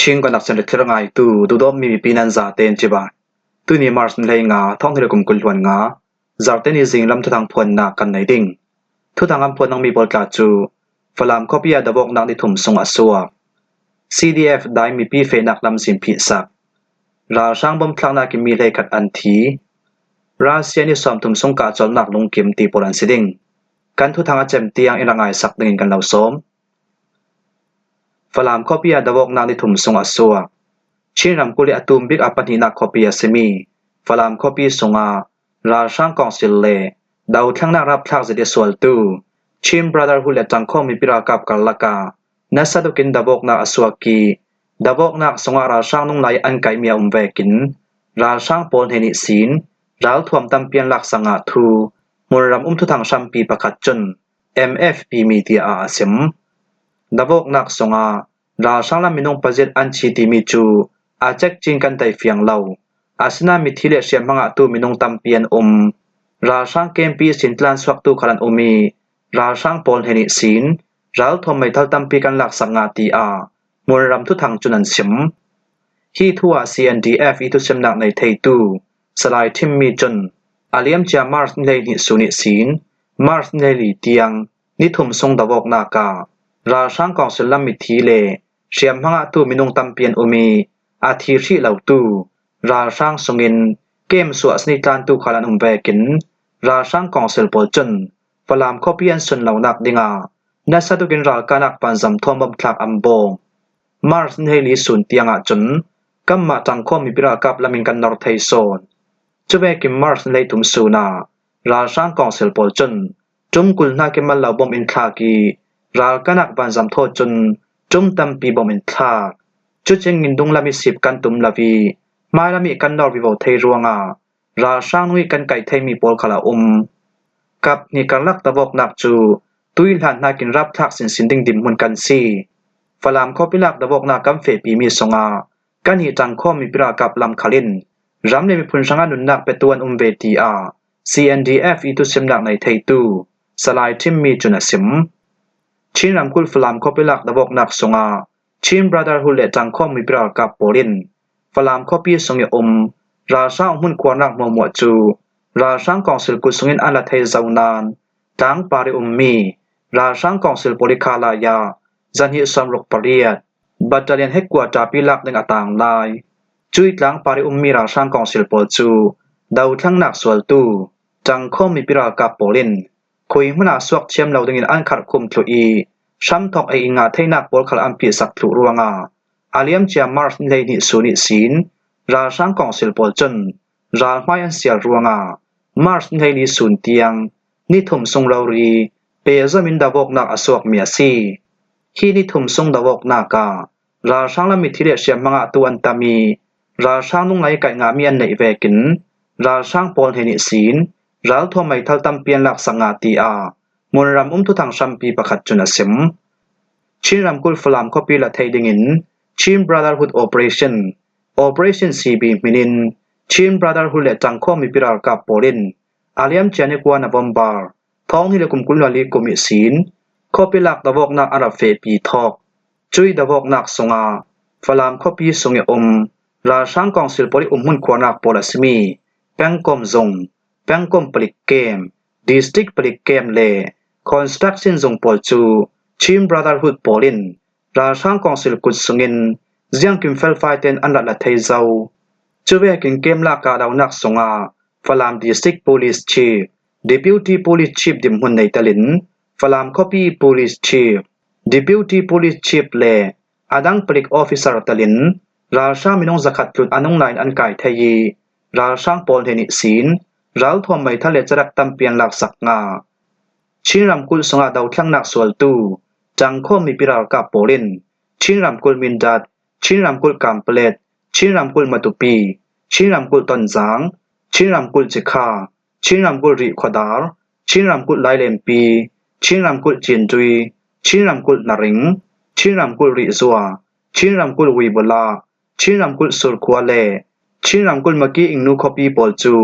ชิงกันนักเสนอที่ร่างไอตูดอมมีปีนันซาเตนจิบะตูนี่มาร์สเลยงาท่องที่เรากุมกุลวันงาซาเตนิสิงลำทุทางพวนนักกันในดิ่งทุทางอำพวนนังมีบทกาจูฝรั่งคอปียดบอกนักที่ทุ่มส่งอัศว CDF ได้มีปีเฟนักลำสิมพิสักราช่างบอมพลังนักมีเลขัดอันทีรัสเซียนิสอมทุ่มส่งกาจอลนักลงเกมตีโปแลนด์สิดิ่งกันทุทางอาเจมเตียงอิรังไอสักดึงกันเหล่าสมฝรั่งคอปียดบอกนักที่ทุ่มส่งอัศวชินรำกุลิอตุมบิกอปันินักคอปียเซมีฝรั่งคอปีส่งอาราช่างกองสิลเลดาวทั้งนักรับพลักจะได้สวลตูชิมบราดาร์ฮูเลจังคอมีปิรากับกัลลากานัสดุกินดบอกนักอสวกีดบอกนักส่งอาราช่างนุ่งไหลอันไกมีอุมเวกินราช่างปนเฮนิสินราวทวมตัมเปียนลักสังอาทูมุรำทุทางชัมปีประคัดจน MFP มีเดียอาเซมดบอกนักส่งอาราช่างลามินงปะเจตอันชีติมิจูอาเจกจิงกันไตเฟียงเหลาอาสนามิทิเลเชียมังอาตูมินงตัมเปียนราช่างเกมปีสินตลานสวักตูขลันมีราช่างปนเฮนิสินราวทวมไม่ทัลตัมปีกันลักสังอาตีอามุรำทุทางจุนันเซมฮีทัว CNDF อีทุเซมนักในไทตูสลายทิมมีจนอาเลียมจามาร์สเลนิสุนิสินมาร์สเลลีเตียงนิทุมทรงดบอกนาการาช่างกองสลัมมิทีเลเชียมมังอาตูมินงตัมเปียนมีอาทิรีเหล่าตูราช่างสงินเกมสวสนิตานตูขลันเวกินราช่างกองเซลโปจนฝรั่งคอปียนสุนเหล่านักดิงานัสดุกินราการนักปันซัมทอมบอมทลักอัมโบมาร์สเฮลีสุนเตียงอาจนกัมมาจังคอมีปิรากับลามินกันนอร์ไทโซนจุเวกิมมาร์สเลตุมสูนาราช่างกองเซลโปจนจุมกุลนาเกมัลเหล่าบอมอินทากีราการนักปันซัมโทจนจุมตัมปีบอมอินทาจุดเจงินดุงลามิสิบกันตุมลาวีมาลามิกันนอร์วิโวเทรวงาราช่างนุยกันไก่ไทมีโปลขลากับนิการลักตะบอกนักจูตุยหลานนากินรับทักสินสินดิงดิมมุนกันซีฝรั่งคอปิลักตะบอกนักกัมเฟปีมีสงากันหิจังข้อมีปิรากับลำคลินรำในมีพุนสังอานุนนักเปตวนเวทีอา CNDF อีตุเซมนักในไทตูสลายทิมมีจุนสิมชินรำคุลฝรั่งคอปิลักตะบอกนักสงาชินบราดาร์ฮูเลจังข้อมีปิรากับโปลินฝรั่งคอปีสงยราช่างหุ่นควานักมัวจูราช่างกองสิลกุสงินอันละเทซาวนานดังปาริมีราช่างกองสิลโพลิคาลายาจันหิสมรกปเรียดบัตเตเลียนเฮกวาจาปิลักในต่างลายจุยดังปาริมีราช่างกองสิลโพจูดาวทั้งนักสวลตูจังคอมีปิรากับโปลินคุยมนาสวกเชียมเหล่าดึงอันขัดคุมทลุอีช้ำทอกไออิงาเทนักบอลขลอัมพีสักทลุรวงาอาเลียมเจียมาร์สเลนิสุนิสินราช่างกองสิลโพจนราไมอันเสียรวงามาร์สเฮลีสุนเตียงนิทุมทรงลาวรีเปซามินดาวกนักอสวกเมียซีฮีนิทุมทรงดาวกนาการาช่างละมิทิเลเชียมังอาตุอันตามีราช่างนุ่งไหลไก่งามีอันในเวกินราช่างปนเฮนิสินราทวมไม่ทัลตัมเปียนลักสังอาตีอามุนรำทุทางชัมปีประคัดจุนเซมชินรำกุลฝรั่งคอปีละไทยดิงินชินบราดาร์ฮูดโอเปอเรชั่นCB มินินชินบราดาร์ฮูเลจังคอมีปิรากับโปลินอาเลียมเจเนกวานาบอมบาร์ท้องที่เลกุมกุลลาลีกุมิสินคอปิลักดาวกนักอาราเฟปีทอกจุยดาวกนักสงาฝรั่งคอปีสงเอราช่างกองสิลโพลิมุนควานักโปลัสมีแปงกอมซงแปงกอมปลิกเกมดิสตริกปลิกเกมเลคอนสตรักชั่นซงโปจูชินบราดาร์ฮูดโปลินราช่างกองสิลกุดสงินเจียงกิมเฟลไฟเทนอันละเทเซาจุเวกินเกมลากาดาวนักสงาฝรั่งดิสตริกโพลิสชีฟดิพิวตี้โพลิสชีฟดิมหุนในตะลินฝรั่งคอปีโพลิสชีฟดิพิวตี้โพลิสชีฟเลอดังปลิกออฟฟิเซอร์ตะลินราช่างมินงสกัดจุดอันงไลน์อันไก่ไทยราช่างปนเฮนิสินราวทวมไม่ทะเลจรักตัมเปียนลักสักงาชินรำกุลสงาดาวทั้งนักสวลตูจังคอมีปิรากับโปลินชินรำกุลมินดัดชินรำกุลกัมเปเลตชินรำกุลมาตุปีชินรำกุลตอนจางชินรำกุลจิคาชินรำกุลริขดาร์ชินรำกุลไลเลมปีชินรำกุลจินจุยชินรำกุลนาริงชินรำกุลริซัวชินรำกุลวีบลาชินรำกุลสุรคัวเลชินรำกุลมกีอิงนูคอปีปอลจู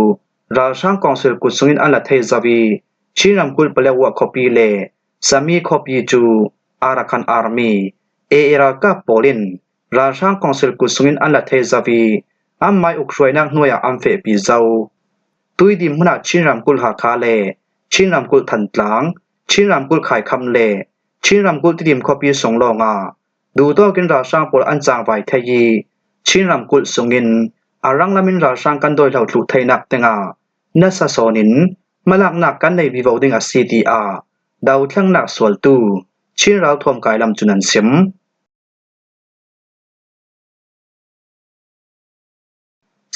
ราช่างกองสิลกุสงินอัลละเทซาวีชินรำกุลเปลวะคอปีเลสามีคอปีจูอาราคันอาร์มีเอรากับโปลิน ราชางกองเซลกุสุงินอันละเทซาวีอัมไมอุกรวยนักหน่วยอัมเฟปีเจ้าตุยดิมหนาชินรำกุลหาคาเลชินรำกุลทันตลางชินรำกุลขายคำเลชินรำกุลที่ดิมคอปีสงลองาดูตัวกินราชางปอลอันจางไว้เทยีชินรำกุลสุงินอารังละมินราชางกันโดยเหล่าถูกไทยนักเตงานัสสอนินมาลักนักกันในวิวดิงอาซีดีอาดาวทั้งนักสวลตูชินเราทวมกายลำจุนันเสียม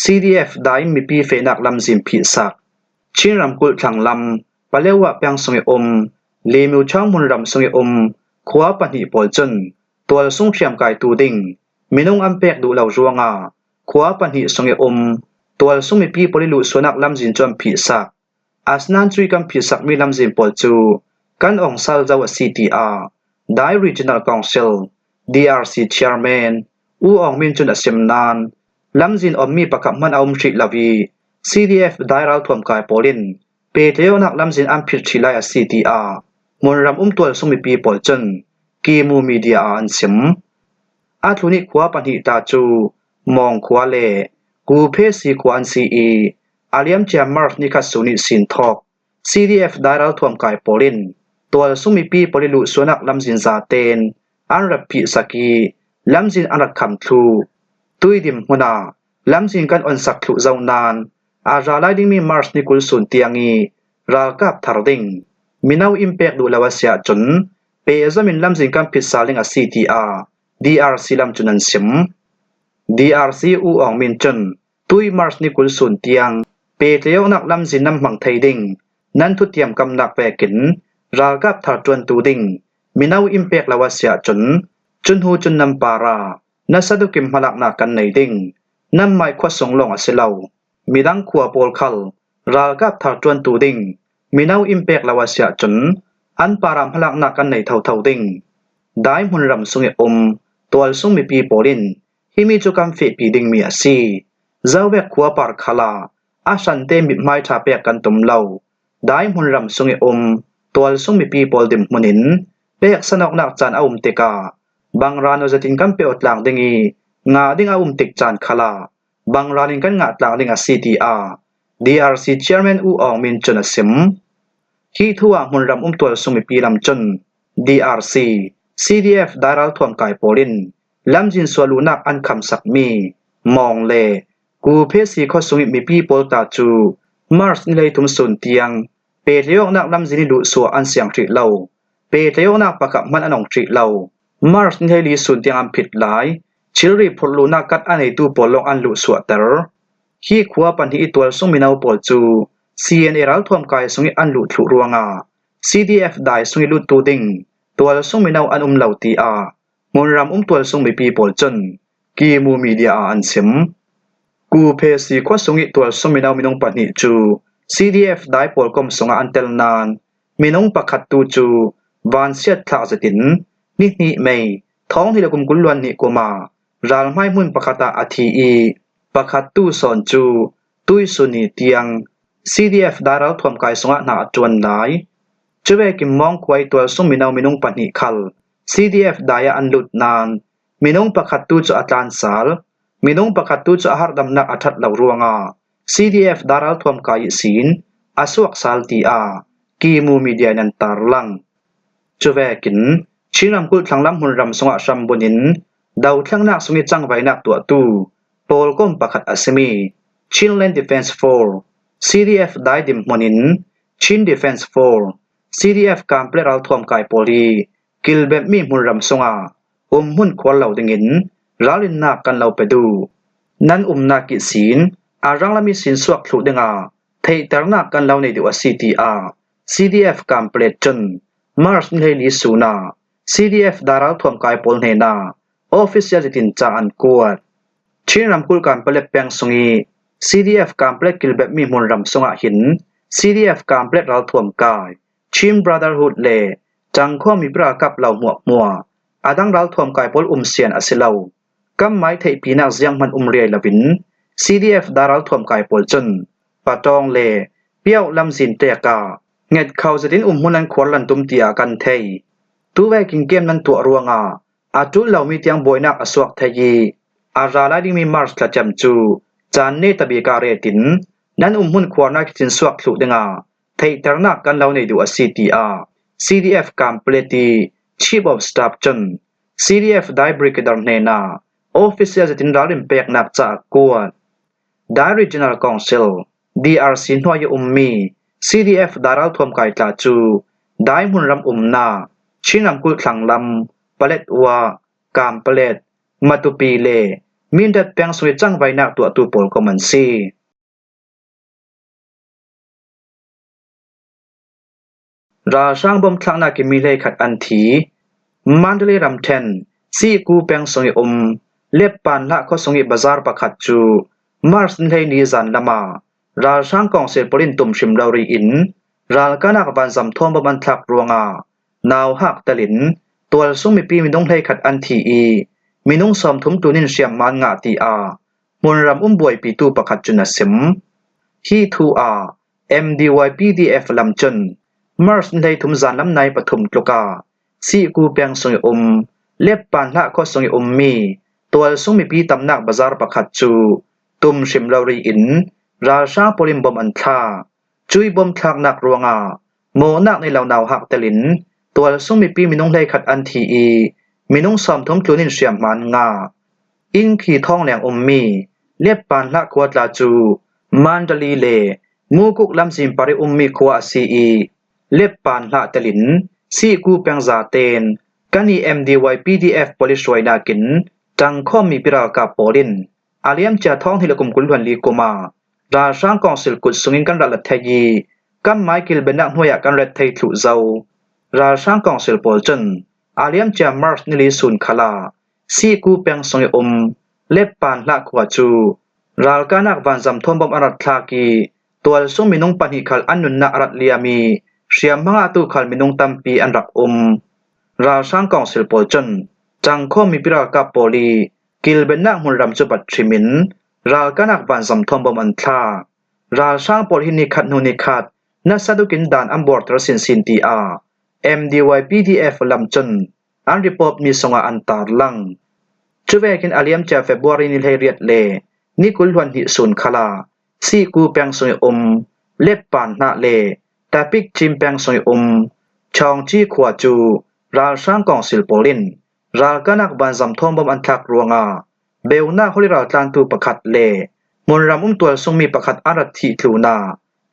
CDF ได้มีปีเฟนักลำจิมพิสักชินรำกุลทางลำปะเลวะเปียงสงอมเลมิวช่างมุนรำสงอมขวาปนิปอลจนตัวสุงเทียมกายตูดิงมินงอัมเปกดูเหล่าจวงาขวาปนิสงอมตัวสุงมีปีปลิลุสวนักลำจินจอมพิสักอาสนันจุยกัมพิสักมีลำจิมปอลจูกันองซัลจาวะ CTR ได้ Regional Council DRC Chairman อูอองมินจุนอเซมนานลำจินอมมีประกับมันเอามชิลาวี CDF ได้เราทวมกายปอลินเปเทโอนักลำจินอัมพิชิลาย CTR มนรำตัวสุงมีปีปอลจนกีมูมีเดียอันเสียมอาทุนิขวาปันหิตาจูมองขวาเลกูเพสีขวานซีอีอาเลียมเจมมาร์นิคัสสุนิสินทอก CDF ได้เราทวมกายปอลินตัวสุงมีปีปอลิลุสวนักลำจินซาเตนอันรับพิสกีลำจินอันรักคำทูตุยดิมหัวหน้าลำจินกันอ่อนสักทุเจ้านานอาจาไลดิ้งมีมาร์สนิกุลสุนเตียงีรากับทาร์ดิงมินาวอิมเปกดูลาวเสียจนเปซามินลำจินกันพิสาลิงอา CTR DRC ลำจุนันเสียม DRC อูอองมินจนตุยมาร์สนิกุลสุนเตียงเปเทียวนักลำจินนำมังไทยดิงนั้นทุเทียมกำนักแวกินรากับทาร์จวนตูดิงมินาวอิมเปกลาวเสียจนหูจนนำปารานัสดุกิมพลักนักกันในดิ่งนำไม้ขวดส่งลงอาเซลามีดังขัวโปลคัลรากับทาร์จวนตูดิ่งมีนาวอิมเปกลาวเสียจนอันปารามพลักนักกันในเท่าดิ่งได้มุนรำสุงอมตัวสุงมีปีโปลินฮิมิจุกัมเฟปีดิ่งมีอาซีเจ้าเวกขัวปาร์คาลาอาชันเตมิไม้ชาเปกันตุมเล่าได้มุนรำสุงอมตัวสุงมีปีโปลดิมมุนินเปกสนอกนักจานอุมเตกาบางร้านเราจะทิ้งกันเปอดหลังดิ่งงาดิ่งอาติกจานคลาบางร้านกันงาหลังดิ่ง CTR DRC Chairman อูอองมินจนเสมที่ทั่วมุนรำตัวสุงมีปีลำจน DRC CDF ได้เราทวมกายโปลินลำจินสวลูนักอันคำสักมีมองเลกูเพสีข้อสุงมีปีโปลตาจูมาร์สนิเลยทุมสุนเตียงเปเทยกนักลำจินดุสัวอันเสียงทริเล่าเปเทยกนักประกับมันอันองทริเล่ามาร์สนิลีสุนเตียงอันผิดหลายชิลรีพลูนักกัดอันในตู้ปอลงอันลุสวเตอร์ฮีขวาปันที่ตัวสุงมีนาวปอลจู CNA เราทวมกายสุงอันลุทลุรวงา CDF ได้สุงลุตูดิงตัวสุงมีนาวอันเหล่าตีอามุนรำตัวสุงมีปีปอลจนกีมูมีเดียอันเสมกูเพสีขวาสุงตัวสุงมีนาวมินงปันหิจู CDF ได้ปอลกมสุงอันเตลนานมินงปักขัดตูจูวันเสียดทักจินนี่ไม่ท้องที่เรากุมกุลวันนี่กูมาราลไม่มุนประคตาอาทีอีประคตูสอนจูตุยสุนีเตียง CDF ได้เราทวมกายสงะนาจวนหลายจะเวกิมมองควยตัวสุมินาวมินงปันิคัล CDF ได้อันลุดนานมินงประคตูจูอาจารย์สาลมินงประคตูจูอาหารดำนักอัฐเหล่ารวงา CDF ได้เราทวมกายศีลอาสวกสาลตีอากีมูมีเดียนันตาร์ลังจะเวกินชินำกุลทางลำหุนรำสงะชัมบุนินดาวทั้งนักสงิจังไว้นักตัวตู้โปลก้มประคัดอาเซมีชินแลนด์ดิเฟนส์4 CDF ได้ดิมมุนินชินดิเฟนส์4 CDF การเปลี่ยนเราทวมกายโปลีกิลเบมมีหุนรำสงะหุ่นควรเหล่าดิ่งินราลินนักกันเหล่าไปดูนั้นนักกิศีนอารังละมีสินสวกถูกดึงเทตรนักกันเหล่าในดีว่า CTR CDF การเปลี่ยนจนมาร์สนิลีสูนาCDF ดาราทวมกายปอลเนนาออฟฟิศยาจิตินจาอันกวดชินรำกุลการเปลกแปงสงี CDF การเปลกกิลแบบมีมุนรำสงะหิน CDF การเปลกเราทวมกายชิมบราเดอร์ฮูดเลจังข้อมีปรากับเหล่าหมวกมัวอาดังเราทวมกายปอลเสียนอาศิเลากำไม้เทปีนักเสียงมันเรียลบิน CDF ดาราทวมกายปอลจนปะตองเลเปียวลำสินเตกาเงดเขาจะดินมุนันควรลันตุมเตียกันเทยตัวแวกินเกมนั้นตัวรวง อาจุลเหล่ามีเตียงบวยนักอสวกทยีอาราลาดิมีมาร์สละจำจูจานเนตบีกาเรตินนั้นหุ่นควานักจินสวกลุดึงาไทยตรนักกันเหล่าในดูอ CTR CDF กัมเปลตี Chief of Staff จน CDF ได้บริกดารเนนา Official จะตินดาริมเปกนักจากกวดได้ Regional Council DRC หน่วยมี CDF ดารัลทวมไกตาจูได้มุนรำนาชินำกุลขังลำปเลตวากามปเลตมาตุปีเลมินดัดแปลงสวยจังไว้นักตัวตูปอลก็มันซีราช่างบมคลังนากิมีเลขัดอันทีมันเดลีรำเทนซีกูแปลงสวยเล็บปานละก็สวยบาซาร์ปะขัดจูมาร์สเลนีจันละมาราช่างกองเซลปรินตุมชิมลาวรีอินราลกานักบันซัมทอมบมันทักรวงานาวหักตะลินตัวซุ่มมีปีมินงเลขัดอันทีมินงสอมทุมตุนินเสียมมันงาตีมุนรำบวยปีตูปะขัดจุนสิมฮีทูMDY-PDF ลำจนมาร์สในทุมจานลำในปฐุมตลกาซีกูเปียงสงยเล็บปานละก็สงยมีตัวซุ่มมีปีตำนักบาซาร์ปะขัดจูตุมชิมลาวรีอินราชาปริมบอมอันทาจุยบอมทักนักรวงโมนักในเหล่านาวหักตะลินตัวซุ่มมีปีมินงเลขัดอันทีมินงสอมทุมตุนินเสียมมันงาอิงขีท่องแหลงมีเล็บปานละกวดลาจูมันดลีเลมูกุกลำซิมปาริมีขวาซีเล็บปานละตะลินซีกูเปียงซาเตนกันี MDY-PDF ปลิชวยนากินจังข้อมีปิรากาปอลินอาเลียมจะท่องที่ละกุมกุลวันลีกุมาราช่างกองสิลกุดสุงินกันรัลทยีกัมไมคิลเบนักหน่วยกันรัฐไทยถุเจ้าราช่างกองสิลปอลจนอาเลียมจะมาร์สนิลิสุนคลาซีกูเปียงสงยเล็บปานละขวาจูราลกานักวันจำทอมบอมอรัตทากีตัวซุ่มมินงปันิคัลอันนุนนักรัฐเลียมีเสียมมังอาตุคัลมินงตัมปีอันรักราช่างกองสิลปอลจนจังข้อมีปิรากาปอลีกิลเบนักมุนรำจุบัดทริมินราลกานักวันจำทอมบอมอันทาราช่างปอลหินิคัดนุนิคัดนัสดุกินดานอัมบอร์ตรสินสินตีMDY-PDF ลำจนอันรีพอร์ตมีสงอันตาลังช่วยกินอาเลียมจากเฟบรุรีนิเลเรียดเลนิกุลวันหิสุนคลาซีกูเปียงสงยเล็บปานนาเลแต่ปิกจิมเปียงสงยชองจีขวาจูราช่างกองสิลโปลินราลกานักบันซัมทอมบอมอันทักรวงเบลนาฮอลิราตันตูประคัดเลมุนรำตัวทรงมีประคัดอารัติทูนา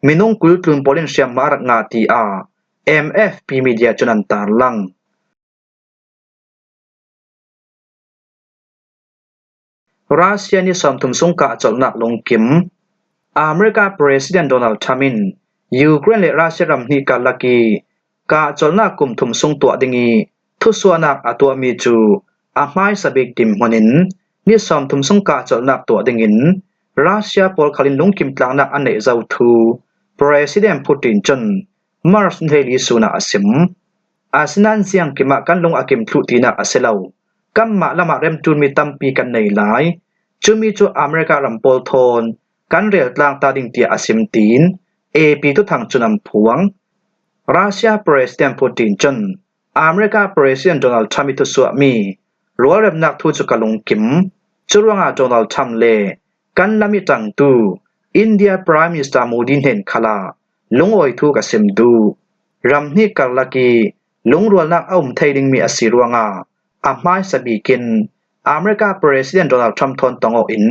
มินงกุลตุนโปลินเชียมมารักงาตีMFP Media จนันตาลังรัสเซียนิสอมทุมสงกะจลนักลงกิมอเมริกาประธานโดนัลด์ทรัมป์ยูเครนและรัสเซียรำนีกาลกีกะจลนักกุมทุมสงตัวดิงีทุสวนักอตัวมีจูอาไมสบิกดิมมนินนิสอมทุมสงกะจลนักตัวดิงินรัสเซียปอลคาลินลงกิมกลางนักอันเนเจ้าทูประธานปูตินจนมาร์สเทลีสุนาสิมอาสนันเสียงกิมากันลงอากิมทุตินาอเซลาวกัมมาละมาเรมจูนมีตัมปีกันในหลายจูมีจูอเมริการัมโปลโทนกันเรียกลางตาดิงเตียอสิมตีนปีทุทางจุนัมพวงรัสเซียประธานปูตินจนอเมริกาประธานโดนัลด์ทรัมป์ทุสวมีรัวเรมนักทุจุกลงกิมจุรวงอาโดนัลด์ทรัมป์เลกันละมิตังตูอินเดียพรายมินิสเตอร์มูดินเห็นคลาลงโอยทูกับเซมดูรำนี้กัลลักีลงรัวนักไทยดิงมีอสิรวงอาไมสบีกินอเมริกาประธานโดนัลด์ทรัมป์ทนตองอิน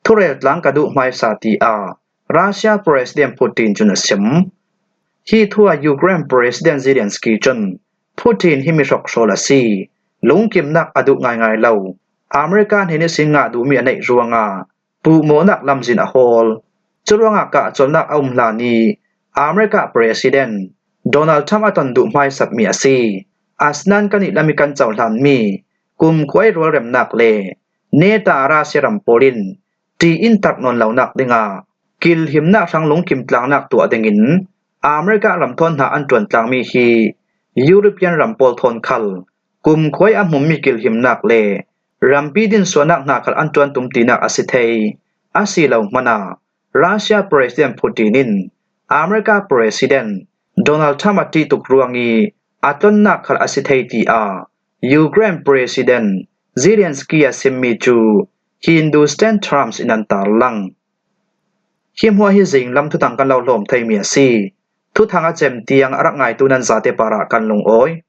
ทุเรศหลังกระดูไมซาตีรัสเซียประธานปูตินจุนสิมฮีทัวยูเครนประธานเซเลนสกีจนปูตินฮิมิชกโซลาซีลงกิมนักอดุง่ายๆเล่าอเมริกันเห็นสิงห์ดูมีอันไหนรวงปูโมนักลำจินอโฮลจรวงกะจนนักลานีอเมริกาประธานโดนัลด์ทรัมป์ตันดุไมสับมีอาซีอาสนันกันอิลามิกันเจ้าหลานมีกุมควยรัวเรมนักเลเนตาราเซรัมโปลินตีอินตักนนเหล่านักดิงกิลหิมนักช่างลงกิมกลางนักตัวดิงินอเมริกาลำทนหาอันจวนกลางมีฮียุโรเปียนรัมโปลทนคัลกุมควยมุมมีกิลหิมนักเลรัมปีดินสวนักนักอันจวนตุมตีนักอาศิเทยอาศิเหล่ามานารัสเซียประธานปูตินินอเมริกาประธานโดนัลด์ทรัมป์ตีตุกรวงีอัตลนักขัดอสิเทตี Ukraine President Zelensky asimmi chu Hindustan Trumps inan tarlang Him hua hi jing lam thu tang kan lo hlom thai mi si thu thanga chem tiang arak ngai tu nan zate para kan lung oi